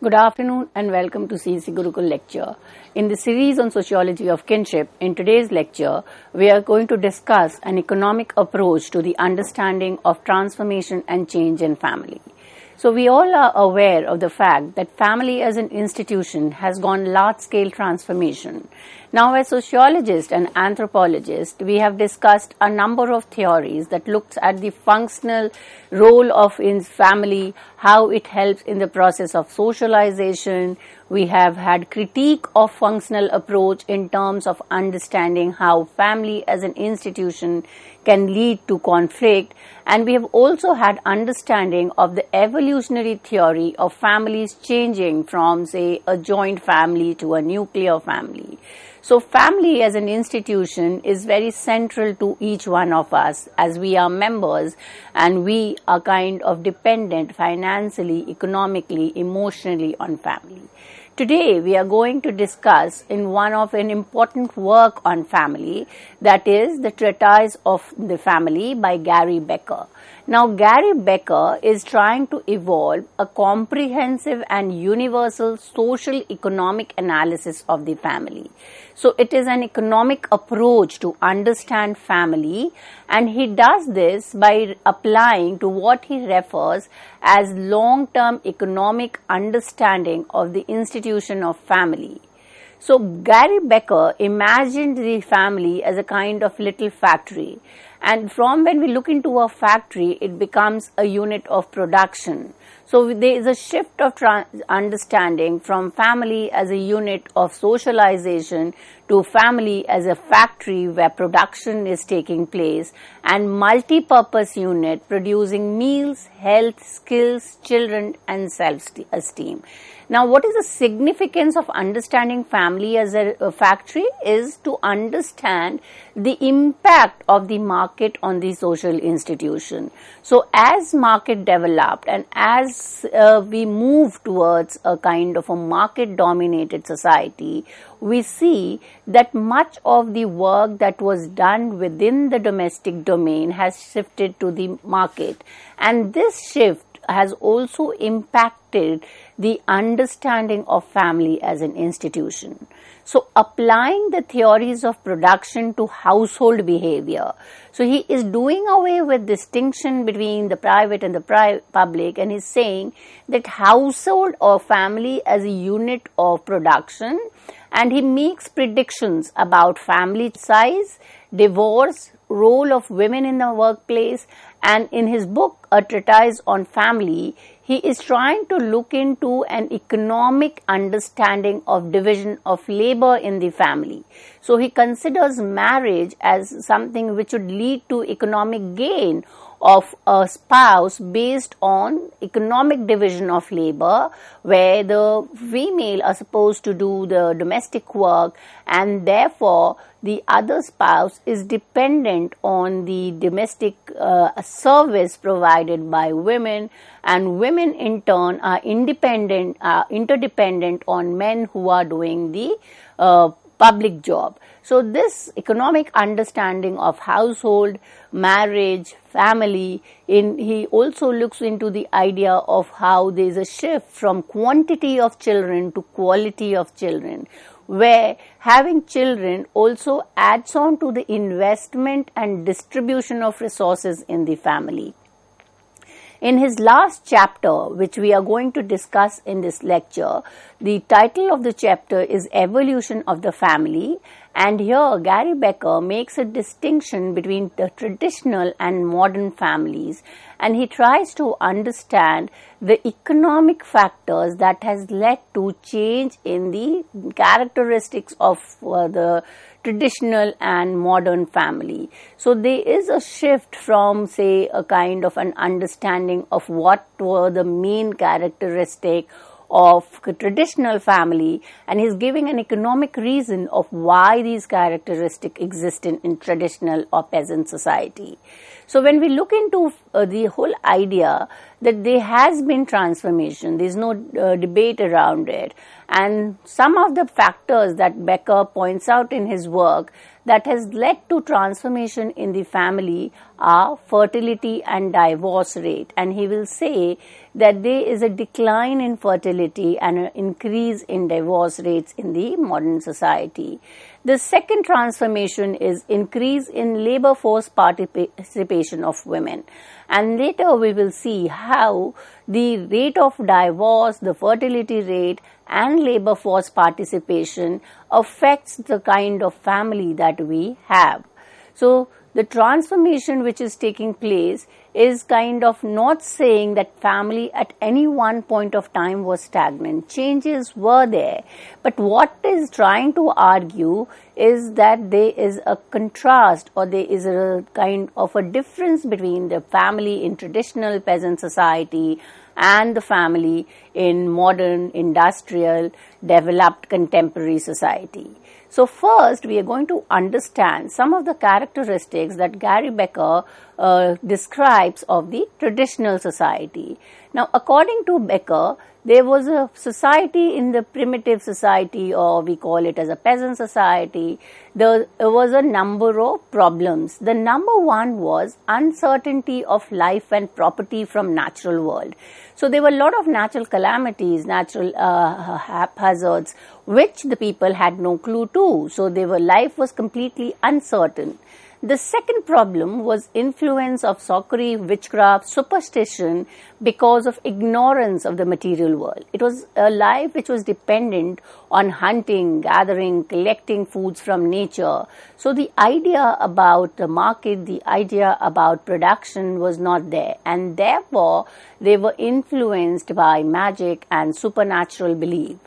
Good afternoon and welcome to CEC Gurukul lecture. In the series on sociology of kinship, in today's lecture, we are going to discuss an economic approach to the understanding of transformation and change in family. So we all are aware of the fact that family as an institution has gone large-scale transformation. Now, as sociologists and anthropologists, we have discussed a number of theories that looks at the functional role of in family, how it helps in the process of socialization. We have had critique of functional approach in terms of understanding how family as an institution can lead to conflict, and we have also had understanding of the evolutionary theory of families changing from, say, a joint family to a nuclear family. So family as an institution is very central to each one of us, as we are members and we are kind of dependent financially, economically, emotionally on family. Today we are going to discuss in one of an important work on family, that is the Treatise of the Family by Gary Becker. Now, Gary Becker is trying to evolve a comprehensive and universal social economic analysis of the family. So it is an economic approach to understand family, and he does this by applying to what he refers as long-term economic understanding of the institution of family. So Gary Becker imagined the family as a kind of little factory, and from when we look into a factory, it becomes a unit of production. So there is a shift of understanding from family as a unit of socialization to family as a factory where production is taking place, and multi-purpose unit producing meals, health, skills, children and self-esteem. Now, what is the significance of understanding family as a factory is to understand the impact of the market on the social institution. So, as market developed and as we move towards a kind of a market-dominated society, we see that much of the work that was done within the domestic domain has shifted to the market, and this shift has also impacted the understanding of family as an institution. So applying the theories of production to household behavior. So he is doing away with distinction between the private and the public, and he's saying that household or family as a unit of production, and he makes predictions about family size, divorce, role of women in the workplace, and in his book, A Treatise on Family, he is trying to look into an economic understanding of division of labor in the family. So he considers marriage as something which would lead to economic gain of a spouse based on economic division of labor, where the female are supposed to do the domestic work, and therefore the other spouse is dependent on the domestic service provided by women, and women in turn are interdependent on men who are doing the public job. So this economic understanding of household, marriage, family, he also looks into the idea of how there is a shift from quantity of children to quality of children, where having children also adds on to the investment and distribution of resources in the family. In his last chapter, which we are going to discuss in this lecture, the title of the chapter is Evolution of the Family, and here Gary Becker makes a distinction between the traditional and modern families, and he tries to understand the economic factors that has led to change in the characteristics of the traditional and modern family. So there is a shift from, say, a kind of an understanding of what were the main characteristic of a traditional family, and he's giving an economic reason of why these characteristics exist in traditional or peasant society. So when we look into the whole idea that there has been transformation, there is no debate around it, and some of the factors that Becker points out in his work that has led to transformation in the family are fertility and divorce rate, and he will say that there is a decline in fertility and an increase in divorce rates in the modern society. The second transformation is increase in labor force participation of women, and later we will see how the rate of divorce, the fertility rate and labor force participation affects the kind of family that we have. So the transformation which is taking place is kind of not saying that family at any one point of time was stagnant. Changes were there. But what is trying to argue is that there is a contrast, or there is a kind of a difference between the family in traditional peasant society and the family in modern, industrial, developed, contemporary society. So first, we are going to understand some of the characteristics that Gary Becker describes of the traditional society. Now, according to Becker, there was a society in the primitive society, or we call it as a peasant society. There was a number of problems. The number one was uncertainty of life and property from natural world. So there were a lot of natural calamities, natural haphazards, which the people had no clue to. So life was completely uncertain. The second problem was influence of sorcery, witchcraft, superstition because of ignorance of the material world. It was a life which was dependent on hunting, gathering, collecting foods from nature. So the idea about the market, the idea about production was not there, and therefore they were influenced by magic and supernatural belief.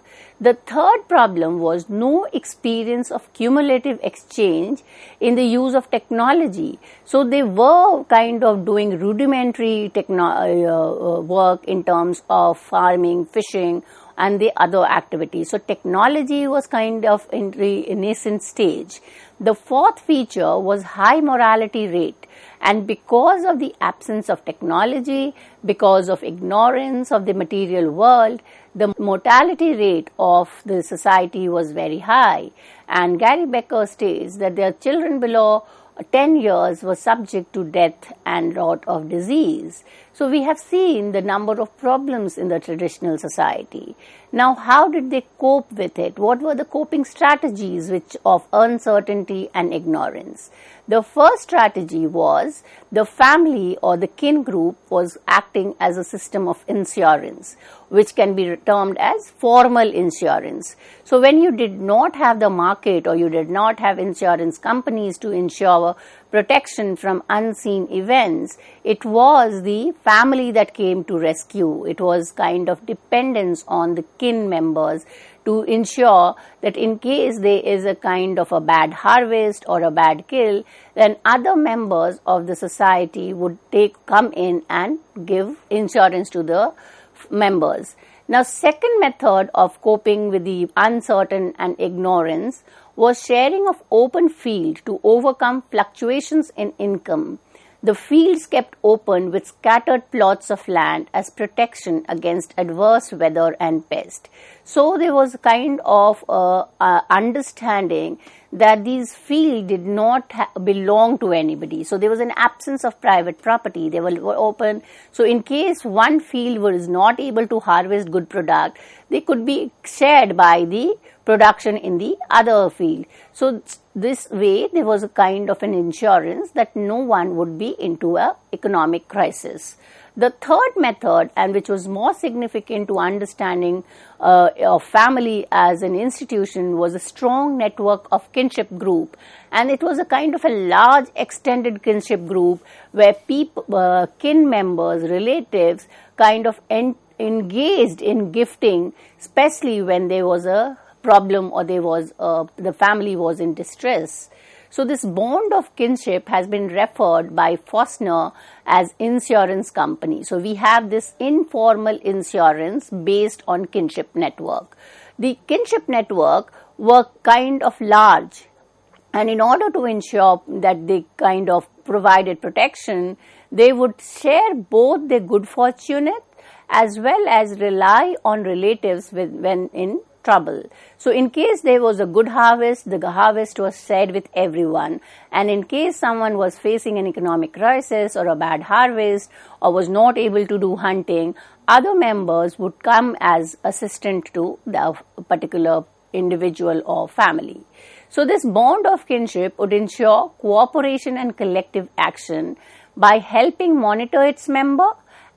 The third problem was no experience of cumulative exchange in the use of technology. So they were kind of doing rudimentary work in terms of farming, fishing, and the other activities. So technology was kind of in the nascent stage. The fourth feature was high mortality rate. And because of the absence of technology, because of ignorance of the material world, the mortality rate of the society was very high. And Gary Becker states that their children below 10 years were subject to death and lot of disease. So we have seen the number of problems in the traditional society. Now, how did they cope with it? What were the coping strategies of uncertainty and ignorance? The first strategy was the family or the kin group was acting as a system of insurance, which can be termed as formal insurance. So when you did not have the market, or you did not have insurance companies to ensure protection from unseen events, it was the family that came to rescue. It was kind of dependence on the kin members to ensure that in case there is a kind of a bad harvest or a bad kill, then other members of the society would come in and give insurance to the members. Now, second method of coping with the uncertain and ignorance was sharing of open field to overcome fluctuations in income. The fields kept open with scattered plots of land as protection against adverse weather and pest. So there was a kind of understanding that these fields did not belong to anybody. So there was an absence of private property. They were open. So in case one field was not able to harvest good product, they could be shared by the production in the other field. So this way there was a kind of an insurance that no one would be into a economic crisis. The third method, and which was more significant to understanding of family as an institution, was a strong network of kinship group, and it was a kind of a large extended kinship group where kin members, relatives kind of engaged in gifting, especially when there was a problem or the family was in distress. So this bond of kinship has been referred by Faulkner as insurance company. So we have this informal insurance based on kinship network. The kinship network were kind of large, And in order to ensure that they kind of provided protection, they would share both their good fortune as well as rely on relatives when in trouble. So in case there was a good harvest, the harvest was shared with everyone. And in case someone was facing an economic crisis or a bad harvest or was not able to do hunting, other members would come as assistant to the particular individual or family. So this bond of kinship would ensure cooperation and collective action by helping monitor its member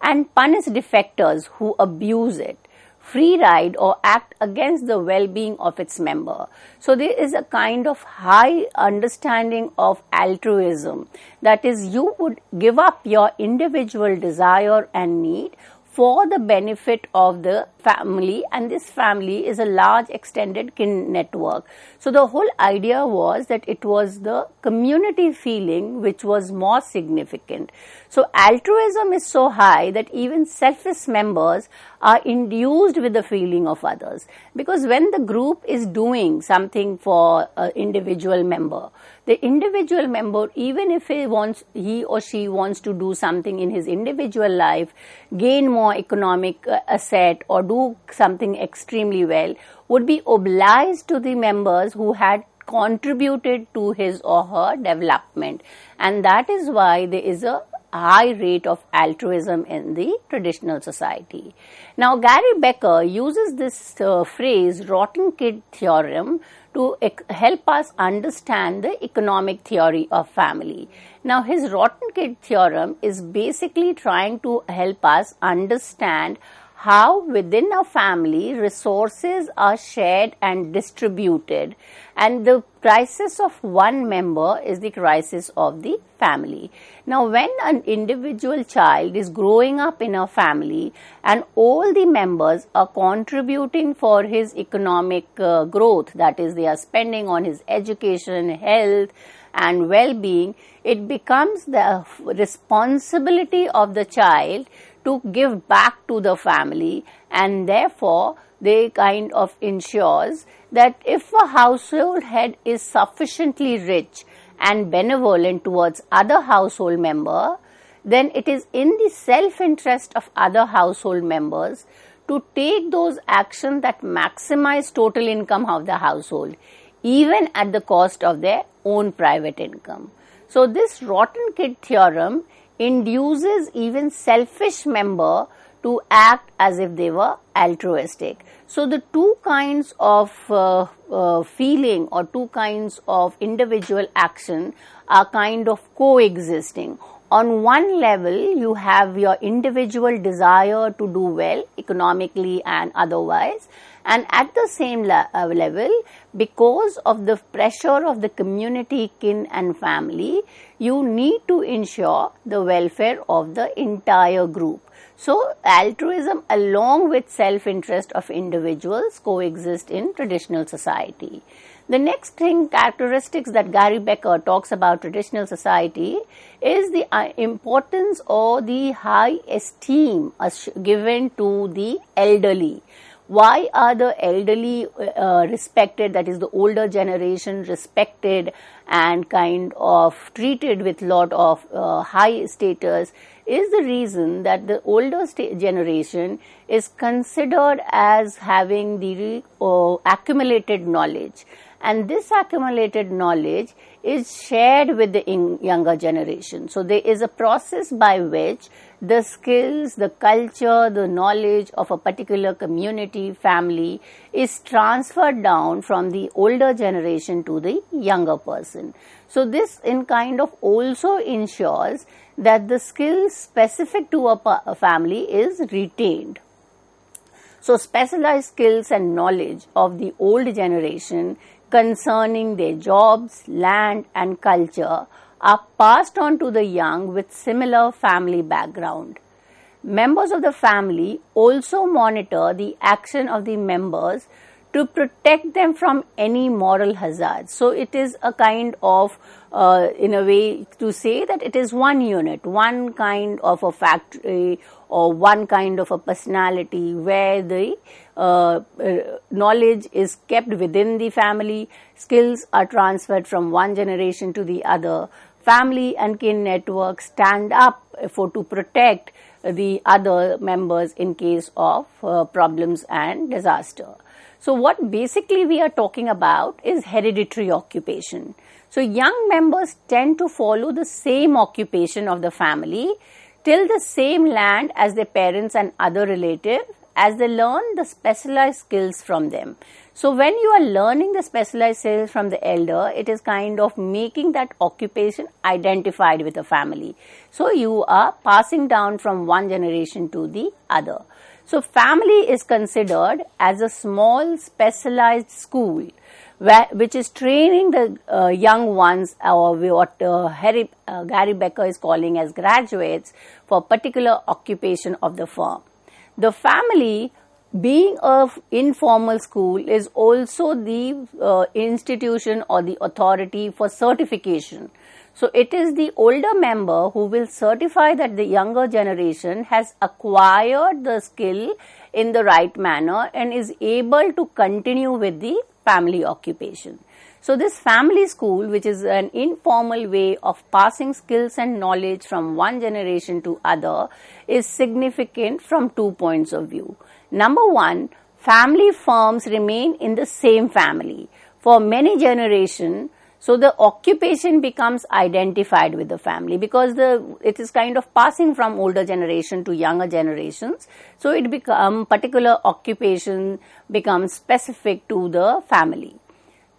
and punish defectors who abuse it, free ride or act against the well-being of its member. So there is a kind of high understanding of altruism. That is, you would give up your individual desire and need for the benefit of the family, and this family is a large extended kin network. So the whole idea was that it was the community feeling which was more significant. So altruism is so high that even selfish members are induced with the feeling of others, because when the group is doing something for an individual member, the individual member, even if he or she wants to do something in his individual life, gain more economic asset or do something extremely well, would be obliged to the members who had contributed to his or her development. And that is why there is a high rate of altruism in the traditional society. Now, Gary Becker uses this phrase, rotten kid theorem, to help us understand the economic theory of family. Now, his rotten kid theorem is basically trying to help us understand how within a family resources are shared and distributed, and the crisis of one member is the crisis of the family. Now, when an individual child is growing up in a family and all the members are contributing for his economic growth, that is, they are spending on his education, health and well-being, it becomes the responsibility of the child to give back to the family, and therefore they kind of ensures that if a household head is sufficiently rich and benevolent towards other household member, then it is in the self-interest of other household members to take those actions that maximize total income of the household, even at the cost of their own private income. So this rotten kid theorem induces even selfish member to act as if they were altruistic. So the two kinds of feeling or two kinds of individual action are kind of coexisting. On one level, you have your individual desire to do well economically and otherwise, and at the same level, because of the pressure of the community, kin and family, you need to ensure the welfare of the entire group. So, altruism along with self-interest of individuals coexist in traditional society. The next characteristics that Gary Becker talks about traditional society is the importance or the high esteem given to the elderly. Why are the elderly respected, that is the older generation respected and kind of treated with lot of high status, is the reason that the older generation is considered as having the accumulated knowledge, and this accumulated knowledge is shared with the younger generation. So there is a process by which the skills, the culture, the knowledge of a particular community, family is transferred down from the older generation to the younger person. So this in kind of also ensures that the skills specific to a family is retained. So specialized skills and knowledge of the old generation concerning their jobs, land and culture are passed on to the young with similar family background. Members of the family also monitor the action of the members to protect them from any moral hazards. So it is a kind of, in a way to say that it is one unit, one kind of a factory or one kind of a personality, where the knowledge is kept within the family, skills are transferred from one generation to the other. Family and kin networks stand up to protect the other members in case of problems and disaster. So what basically we are talking about is hereditary occupation. So young members tend to follow the same occupation of the family, till the same land as their parents and other relatives, as they learn the specialized skills from them. So when you are learning the specialized skills from the elder, it is kind of making that occupation identified with the family. So you are passing down from one generation to the other. So family is considered as a small specialized school which is training the young ones, or what Gary Becker is calling as graduates, for particular occupation of the firm. The family, being an informal school, is also the institution or the authority for certification. So it is the older member who will certify that the younger generation has acquired the skill in the right manner and is able to continue with the family occupation. So this family school, which is an informal way of passing skills and knowledge from one generation to other, is significant from 2 points of view. Number one, family firms remain in the same family for many generations. So the occupation becomes identified with the family, because it is kind of passing from older generation to younger generations. So it particular occupation becomes specific to the family.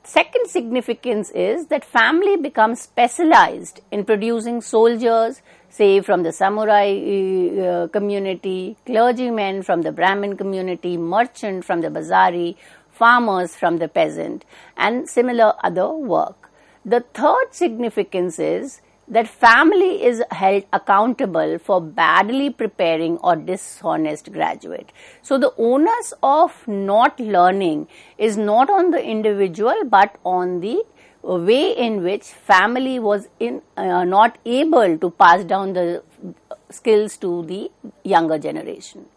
Second significance is that family becomes specialized in producing soldiers, say from the samurai community, clergymen from the Brahmin community, merchant from the Bazari, farmers from the peasant, and similar other work. The third significance is that family is held accountable for badly preparing or dishonest graduate. So the onus of not learning is not on the individual, but on the way in which family was not able to pass down the skills to the younger generation.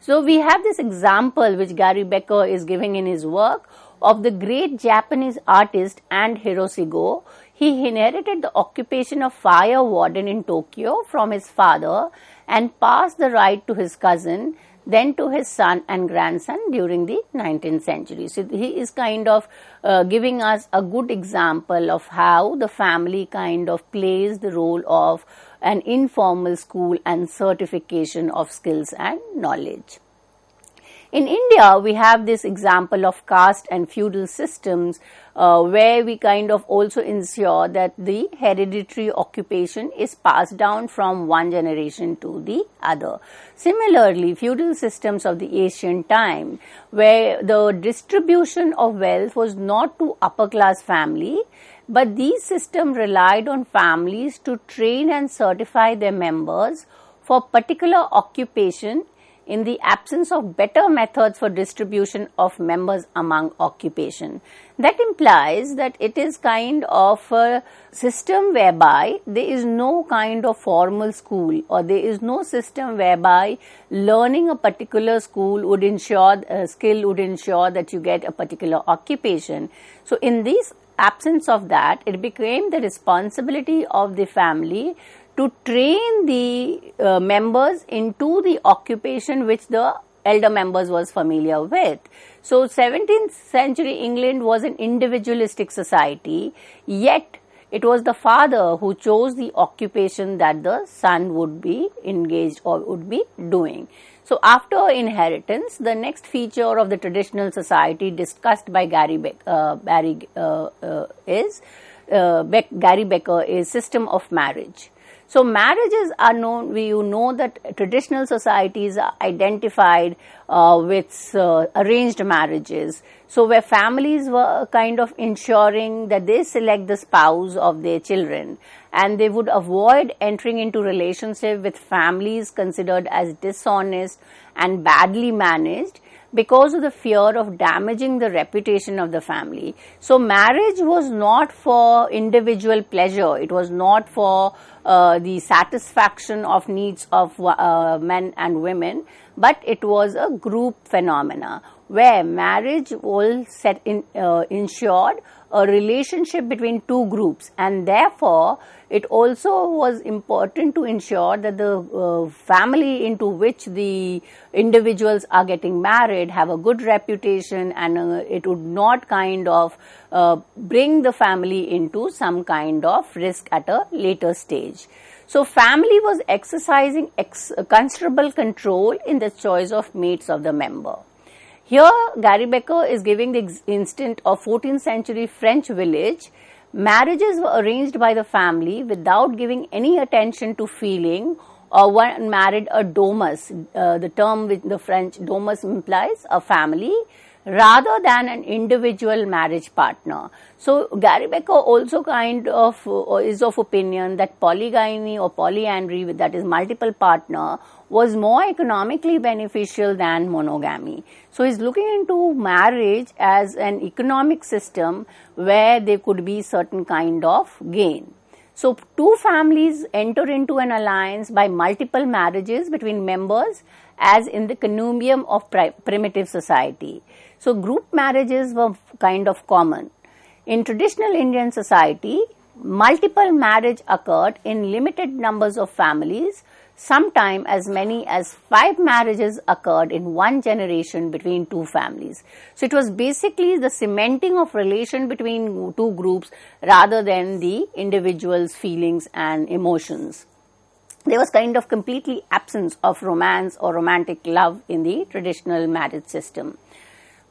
So we have this example which Gary Becker is giving in his work of the great Japanese artist and Hirosigo. He inherited the occupation of fire warden in Tokyo from his father and passed the right to his cousin, then to his son and grandson during the 19th century. So he is kind of giving us a good example of how the family kind of plays the role of an informal school and certification of skills and knowledge. In India, we have this example of caste and feudal systems where we kind of also ensure that the hereditary occupation is passed down from one generation to the other. Similarly, feudal systems of the ancient time, where the distribution of wealth was not to upper class family, but these systems relied on families to train and certify their members for particular occupation in the absence of better methods for distribution of members among occupation. That implies that it is kind of a system whereby there is no kind of formal school, or there is no system whereby learning a particular skill would ensure that you get a particular occupation. So in this absence of that, it became the responsibility of the family to train the members into the occupation which the elder members was familiar with. So 17th century England was an individualistic society, yet it was the father who chose the occupation that the son would be engaged or would be doing. So after inheritance, the next feature of the traditional society discussed by Gary Becker is system of marriage. So marriages are known, you know that traditional societies are identified with arranged marriages. So where families were kind of ensuring that they select the spouse of their children, and they would avoid entering into relationship with families considered as dishonest and badly managed, because of the fear of damaging the reputation of the family. So marriage was not for individual pleasure, it was not for the satisfaction of needs of men and women, but it was a group phenomena where marriage will ensured a relationship between two groups, and therefore it also was important to ensure that the family into which the individuals are getting married have a good reputation, and it would not kind of bring the family into some kind of risk at a later stage. So family was exercising considerable control in the choice of mates of the member. Here, Gary Becker is giving the instance of 14th century French village. Marriages were arranged by the family without giving any attention to feeling, or one married a domus. The term with the French domus implies a family rather than an individual marriage partner. So Gary Becker also kind of is of opinion that polygamy or polyandry, that is multiple partner, was more economically beneficial than monogamy. So he's looking into marriage as an economic system where there could be certain kind of gain. So two families enter into an alliance by multiple marriages between members, as in the connubium of primitive society. So group marriages were kind of common. In traditional Indian society, multiple marriage occurred in limited numbers of families. Sometimes as many as 5 marriages occurred in one generation between two families. So it was basically the cementing of relation between two groups rather than the individual's feelings and emotions. There was kind of completely absence of romance or romantic love in the traditional marriage system.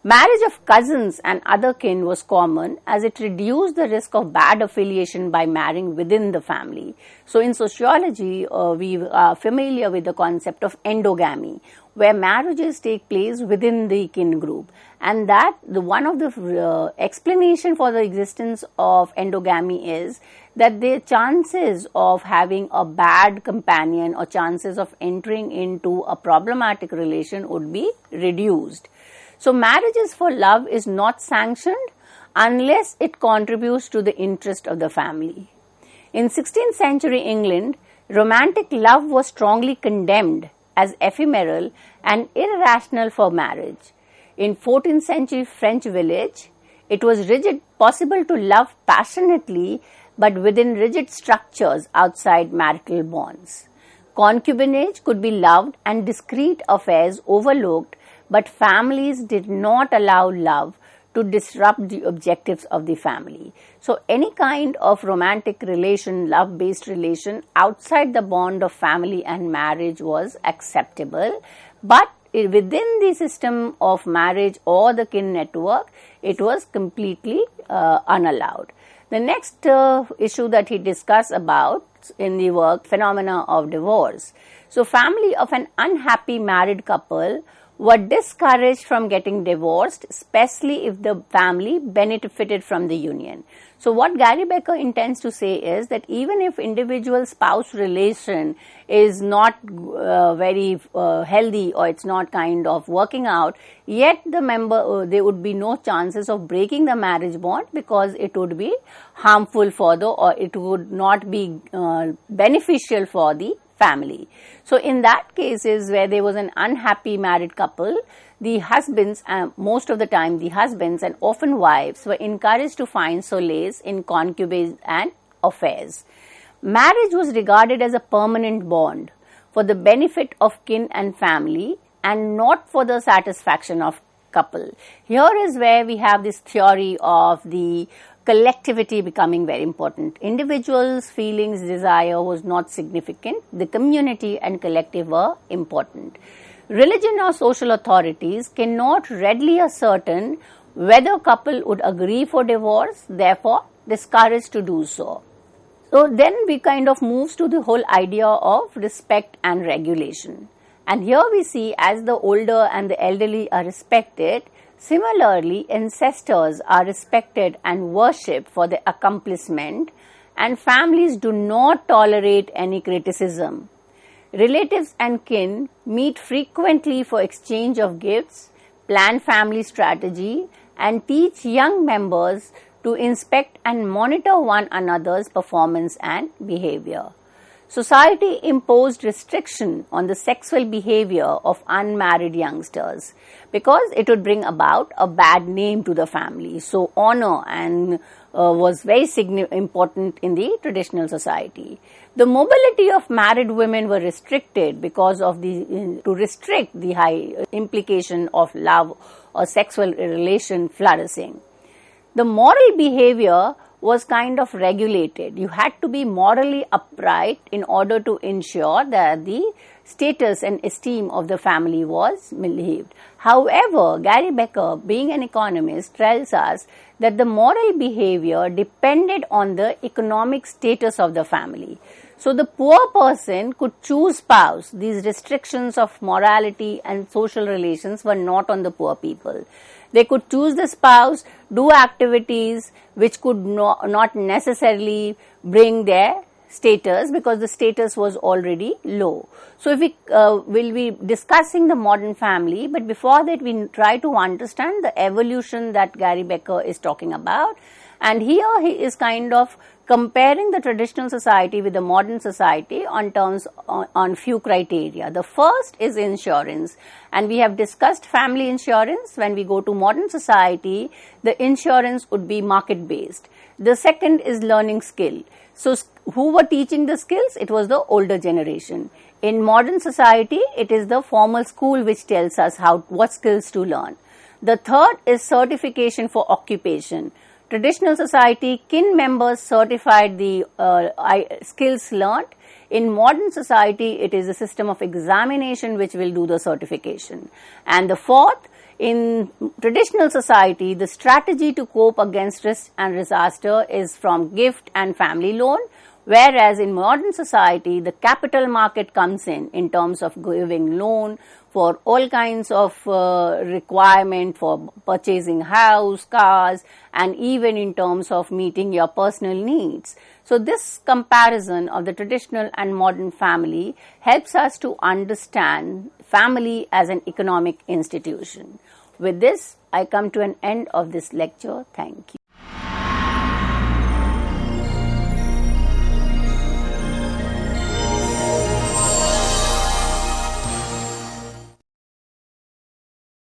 Marriage of cousins and other kin was common, as it reduced the risk of bad affiliation by marrying within the family. So in sociology, we are familiar with the concept of endogamy, where marriages take place within the kin group, and that one of the explanation for the existence of endogamy is that the chances of having a bad companion or chances of entering into a problematic relation would be reduced. So marriages for love is not sanctioned unless it contributes to the interest of the family. In 16th century England, romantic love was strongly condemned as ephemeral and irrational for marriage. In 14th century French village, it was possible to love passionately but within rigid structures outside marital bonds. Concubinage could be loved and discreet affairs overlooked, but families did not allow love to disrupt the objectives of the family. So any kind of romantic relation, love-based relation outside the bond of family and marriage was acceptable, but within the system of marriage or the kin network, it was completely unallowed. The next issue that he discussed about in the work, phenomena of divorce. So family of an unhappy married couple were discouraged from getting divorced, especially if the family benefited from the union. So what Gary Becker intends to say is that even if individual spouse relation is not very healthy, or it's not kind of working out, yet the member, there would be no chances of breaking the marriage bond, because it would be harmful for or it would not be beneficial for the family. So in that cases where there was an unhappy married couple, the husbands, most of the time the husbands and often wives, were encouraged to find solace in concubinage and affairs. Marriage was regarded as a permanent bond for the benefit of kin and family, and not for the satisfaction of couple. Here is where we have this theory of the collectivity becoming very important. Individuals' feelings, desire was not significant. The community and collective were important. Religion or social authorities cannot readily ascertain whether couple would agree for divorce, therefore discouraged to do so. So then we kind of moves to the whole idea of respect and regulation. And here we see, as the older and the elderly are respected, similarly ancestors are respected and worshipped for their accomplishment, and families do not tolerate any criticism. Relatives and kin meet frequently for exchange of gifts, plan family strategy, and teach young members to inspect and monitor one another's performance and behavior. Society imposed restriction on the sexual behavior of unmarried youngsters because it would bring about a bad name to the family. So honor and was very important in the traditional society. The mobility of married women were restricted because of to restrict the high implication of love or sexual relation flourishing. The moral behavior was kind of regulated. You had to be morally upright in order to ensure that the status and esteem of the family was behaved. However, Gary Becker, being an economist, tells us that the moral behavior depended on the economic status of the family. So the poor person could choose spouse. These restrictions of morality and social relations were not on the poor people. They could choose the spouse, do activities which could not necessarily bring their status because the status was already low. So if we will be discussing the modern family, but before that we try to understand the evolution that Gary Becker is talking about. And here he is kind of comparing the traditional society with the modern society on few criteria. The first is insurance, and we have discussed family insurance. When we go to modern society, the insurance would be market based. The second is learning skill. So who were teaching the skills? It was the older generation. In modern society, it is the formal school which tells us what skills to learn. The third is certification for occupation. Traditional society, kin members certified the skills learnt. In modern society, it is a system of examination which will do the certification. And the fourth, in traditional society, the strategy to cope against risk and disaster is from gift and family loan, whereas in modern society, the capital market comes in terms of giving loan for all kinds of requirement for purchasing house, cars, and even in terms of meeting your personal needs. So this comparison of the traditional and modern family helps us to understand family as an economic institution. With this, I come to an end of this lecture. Thank you.